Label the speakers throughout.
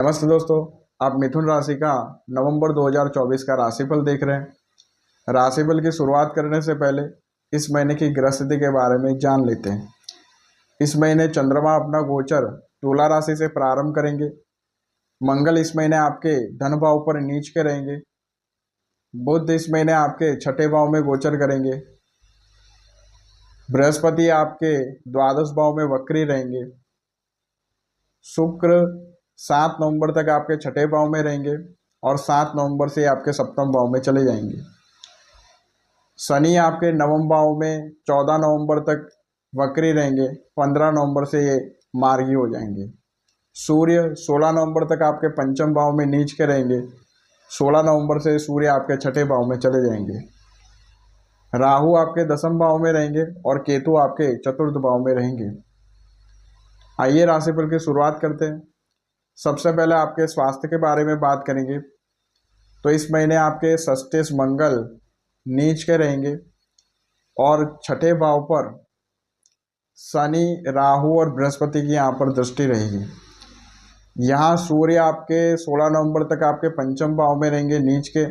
Speaker 1: नमस्ते दोस्तों। आप मिथुन राशि का नवंबर 2024 का राशिफल देख रहे हैं। राशिफल की शुरुआत करने से पहले इस महीने की ग्रह स्थिति के बारे में जान लेते हैं। इस महीने चंद्रमा अपना गोचर तुला राशि से प्रारंभ करेंगे। मंगल इस महीने आपके धन भाव पर नीच के रहेंगे। बुध इस महीने आपके छठे भाव में गोचर करेंगे। बृहस्पति आपके द्वादश भाव में वक्री रहेंगे। शुक्र 7 नवंबर तक आपके छठे भाव में रहेंगे और 7 नवंबर से आपके सप्तम भाव में चले जाएंगे। शनि आपके नवम भाव में 14 नवंबर तक वक्री रहेंगे। 15 नवंबर से ये मार्गी हो जाएंगे। सूर्य 16 नवंबर तक आपके पंचम भाव में नीच के रहेंगे। 16 नवंबर से सूर्य आपके छठे भाव में चले जाएंगे। राहु आपके दसम भाव में रहेंगे और केतु आपके चतुर्थ भाव में रहेंगे। आइए राशिफल की शुरुआत करते हैं। सबसे पहले आपके स्वास्थ्य के बारे में बात करेंगे तो इस महीने आपके षष्ठेश मंगल नीच के रहेंगे और छठे भाव पर शनि, राहु और बृहस्पति की यहाँ पर दृष्टि रहेगी। यहाँ सूर्य आपके 16 नवंबर तक आपके पंचम भाव में रहेंगे नीच के,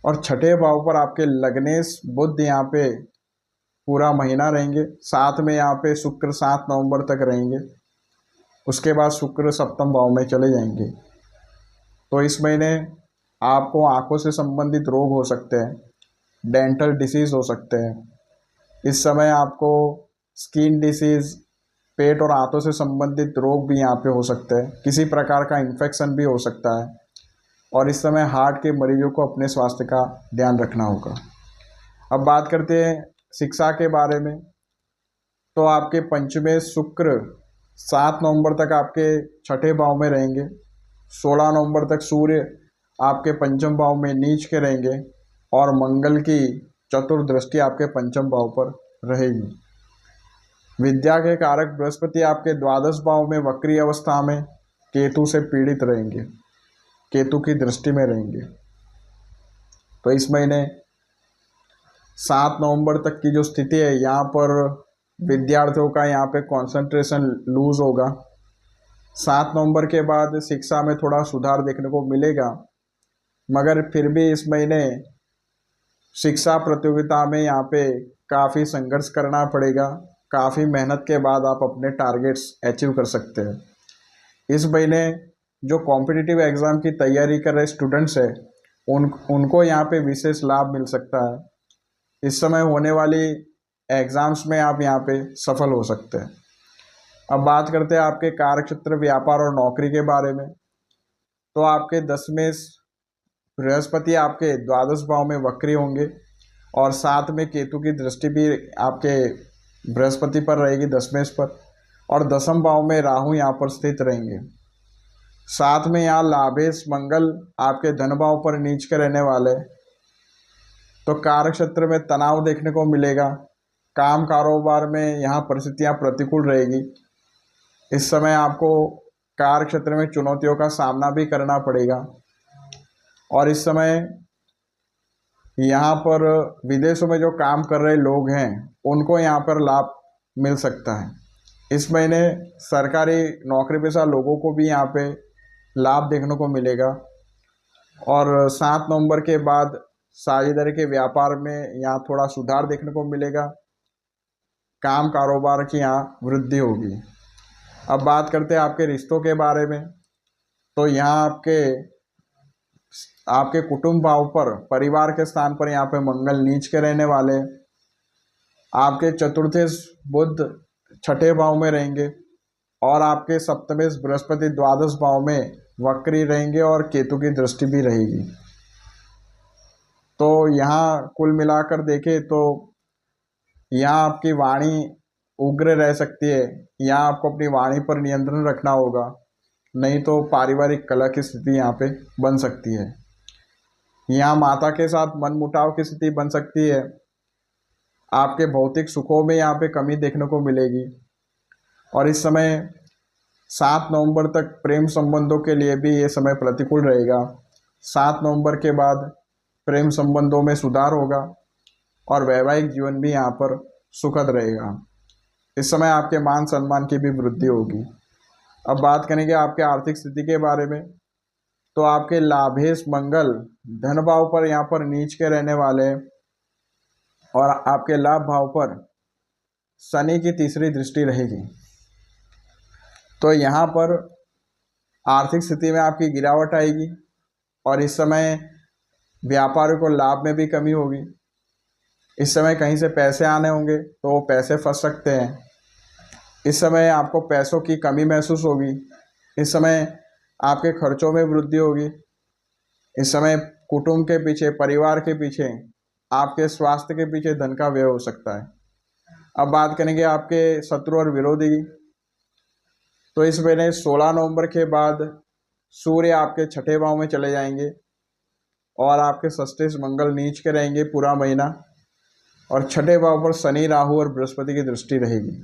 Speaker 1: और छठे भाव पर आपके लग्नेश बुध यहाँ पे पूरा महीना रहेंगे। साथ में यहाँ पे शुक्र 7 नवंबर तक रहेंगे। उसके बाद शुक्र सप्तम भाव में चले जाएंगे। तो इस महीने आपको आंखों से संबंधित रोग हो सकते हैं, डेंटल डिसीज़ हो सकते हैं। इस समय आपको स्किन डिसीज़, पेट और आंतों से संबंधित रोग भी यहाँ पे हो सकते हैं। किसी प्रकार का इन्फेक्शन भी हो सकता है और इस समय हार्ट के मरीजों को अपने स्वास्थ्य का ध्यान रखना होगा। अब बात करते हैं शिक्षा के बारे में। तो आपके पंचमेश शुक्र 7 नवंबर तक आपके छठे भाव में रहेंगे। 16 नवंबर तक सूर्य आपके पंचम भाव में नीच के रहेंगे और मंगल की चतुर्दृष्टि आपके पंचम भाव पर रहेगी। विद्या के कारक बृहस्पति आपके द्वादश भाव में वक्री अवस्था में केतु से पीड़ित रहेंगे, केतु की दृष्टि में रहेंगे। तो इस महीने 7 नवंबर तक की जो स्थिति है, यहाँ पर विद्यार्थियों का यहाँ पे कंसंट्रेशन लूज होगा। 7 नवंबर के बाद शिक्षा में थोड़ा सुधार देखने को मिलेगा, मगर फिर भी इस महीने शिक्षा प्रतियोगिता में यहाँ पे काफ़ी संघर्ष करना पड़ेगा। काफ़ी मेहनत के बाद आप अपने टारगेट्स अचीव कर सकते हैं। इस महीने जो कॉम्पिटिटिव एग्ज़ाम की तैयारी कर रहे स्टूडेंट्स हैं, उनको यहाँ पे विशेष लाभ मिल सकता है। इस समय होने वाली एग्ज़ाम्स में आप यहाँ पे सफल हो सकते हैं। अब बात करते हैं आपके कार्यक्षेत्र, व्यापार और नौकरी के बारे में। तो आपके दसमेश बृहस्पति आपके द्वादश भाव में वक्री होंगे और साथ में केतु की दृष्टि भी आपके बृहस्पति पर रहेगी दसमेश पर, और दसम भाव में राहु यहाँ पर स्थित रहेंगे। साथ में यहाँ लाभेश मंगल आपके धन भाव पर नीच के रहने वाले। तो कार्यक्षेत्र में तनाव देखने को मिलेगा। काम कारोबार में यहाँ परिस्थितियाँ प्रतिकूल रहेगी। इस समय आपको कार्यक्षेत्र में चुनौतियों का सामना भी करना पड़ेगा और इस समय यहाँ पर विदेशों में जो काम कर रहे लोग हैं, उनको यहाँ पर लाभ मिल सकता है। इस महीने सरकारी नौकरी पेशा लोगों को भी यहाँ पे लाभ देखने को मिलेगा और 7 नवंबर के बाद साझेदारी के व्यापार में यहाँ थोड़ा सुधार देखने को मिलेगा। काम कारोबार की यहाँ वृद्धि होगी। अब बात करते हैं आपके रिश्तों के बारे में। तो यहाँ आपके कुटुंब भाव पर, परिवार के स्थान पर यहाँ पे मंगल नीच के रहने वाले। आपके चतुर्थेश बुध छठे भाव में रहेंगे और आपके सप्तमेश बृहस्पति द्वादश भाव में वक्री रहेंगे और केतु की दृष्टि भी रहेगी। तो यहाँ कुल मिलाकर देखें तो यहाँ आपकी वाणी उग्र रह सकती है। यहाँ आपको अपनी वाणी पर नियंत्रण रखना होगा, नहीं तो पारिवारिक कलह की स्थिति यहाँ पे बन सकती है। यहाँ माता के साथ मनमुटाव की स्थिति बन सकती है। आपके भौतिक सुखों में यहाँ पे कमी देखने को मिलेगी और इस समय 7 नवंबर तक प्रेम संबंधों के लिए भी ये समय प्रतिकूल रहेगा। 7 नवंबर के बाद प्रेम संबंधों में सुधार होगा और वैवाहिक जीवन भी यहाँ पर सुखद रहेगा। इस समय आपके मान सम्मान की भी वृद्धि होगी। अब बात करेंगे आपके आर्थिक स्थिति के बारे में। तो आपके लाभेश मंगल धन भाव पर यहाँ पर नीच के रहने वाले हैं और आपके लाभ भाव पर शनि की तीसरी दृष्टि रहेगी। तो यहाँ पर आर्थिक स्थिति में आपकी गिरावट आएगी और इस समय व्यापारियों को लाभ में भी कमी होगी। इस समय कहीं से पैसे आने होंगे तो वो पैसे फंस सकते हैं। इस समय आपको पैसों की कमी महसूस होगी। इस समय आपके खर्चों में वृद्धि होगी। इस समय कुटुंब के पीछे, परिवार के पीछे, आपके स्वास्थ्य के पीछे धन का व्यय हो सकता है। अब बात करेंगे आपके शत्रु और विरोधी की। तो इस महीने 16 नवंबर के बाद सूर्य आपके छठे भाव में चले जाएंगे और आपके षष्ठेश मंगल नीच के रहेंगे पूरा महीना और छठे भाव पर शनि, राहु और बृहस्पति की दृष्टि रहेगी।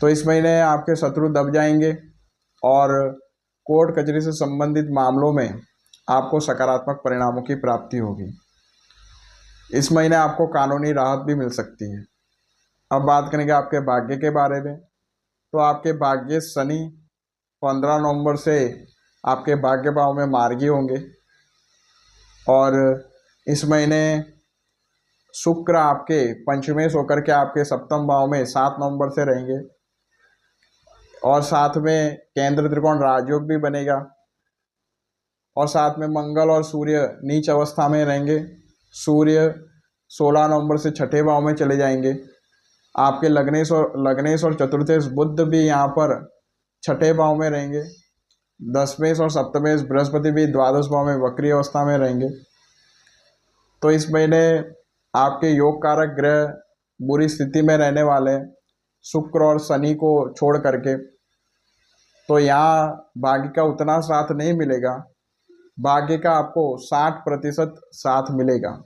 Speaker 1: तो इस महीने आपके शत्रु दब जाएंगे और कोर्ट कचहरी से संबंधित मामलों में आपको सकारात्मक परिणामों की प्राप्ति होगी। इस महीने आपको कानूनी राहत भी मिल सकती है। अब बात करेंगे आपके भाग्य के बारे में। तो आपके भाग्य शनि 15 नवंबर से आपके भाग्य भाव में मार्गी होंगे और इस महीने शुक्र आपके पंचमेश होकर के आपके सप्तम भाव में 7 नवंबर से रहेंगे और साथ में केंद्र त्रिकोण राजयोग भी बनेगा और साथ में मंगल और सूर्य नीच अवस्था में रहेंगे। सूर्य 16 नवंबर से छठे भाव में चले जाएंगे। आपके लग्नेश और चतुर्थेश बुध भी यहाँ पर छठे भाव में रहेंगे। दसमेश और सप्तमेश बृहस्पति भी द्वादश भाव में वक्री अवस्था में रहेंगे। तो इस महीने आपके योग कारक ग्रह बुरी स्थिति में रहने वाले हैं, शुक्र और शनि को छोड़ करके। तो यहाँ भाग्य का उतना साथ नहीं मिलेगा, भाग्य का आपको 60% साथ मिलेगा।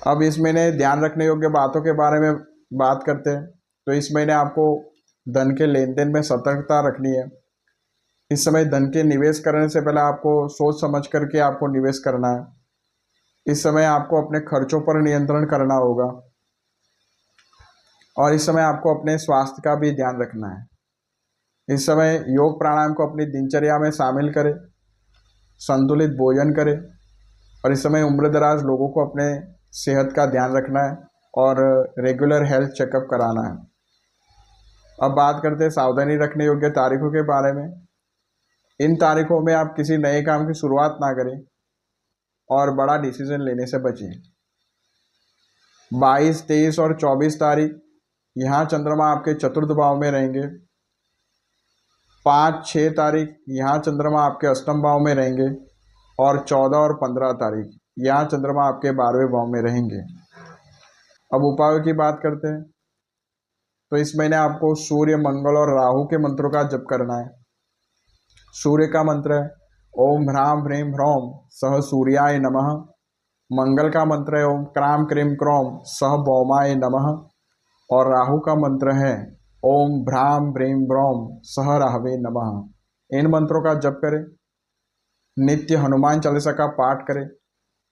Speaker 1: अब इस महीने ध्यान रखने योग्य बातों के बारे में बात करते हैं। तो इस महीने आपको धन के लेन देन में सतर्कता रखनी है। इस समय धन के निवेश करने से पहले आपको सोच समझ करके आपको निवेश करना है। इस समय आपको अपने खर्चों पर नियंत्रण करना होगा और इस समय आपको अपने स्वास्थ्य का भी ध्यान रखना है। इस समय योग प्राणायाम को अपनी दिनचर्या में शामिल करें, संतुलित भोजन करें और इस समय उम्रदराज लोगों को अपने सेहत का ध्यान रखना है और रेगुलर हेल्थ चेकअप कराना है। अब बात करते हैं सावधानी रखने योग्य तारीखों के बारे में। इन तारीखों में आप किसी नए काम की शुरुआत ना करें और बड़ा डिसीजन लेने से बचें। 22, 23 और 24 तारीख यहाँ चंद्रमा आपके चतुर्थ भाव में रहेंगे। 5, 6 तारीख यहाँ चंद्रमा आपके अष्टम भाव में रहेंगे और 14 और 15 तारीख यहाँ चंद्रमा आपके 12वें भाव में रहेंगे। अब उपायों की बात करते हैं। तो इस महीने आपको सूर्य, मंगल और राहु के मंत्रों का जप करना है। सूर्य का मंत्र है ओम ह्रां ह्रीं ह्रौं सह सूर्याय नमः। मंगल का मंत्र है ओम क्रां क्रीं क्रौं सह भौमाय नमः और राहु का मंत्र है ओम भ्रां ह्रीं ह्रौं सह राहवे नमः। इन मंत्रों का जप करें। नित्य हनुमान चालीसा का पाठ करें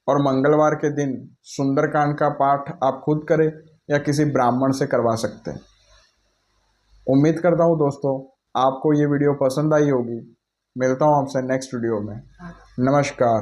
Speaker 1: और मंगलवार के दिन सुंदरकांड का पाठ आप खुद करें या किसी ब्राह्मण से करवा सकते हैं। उम्मीद करता हूँ दोस्तों आपको ये वीडियो पसंद आई होगी। मिलता हूँ आपसे नेक्स्ट वीडियो में। नमस्कार।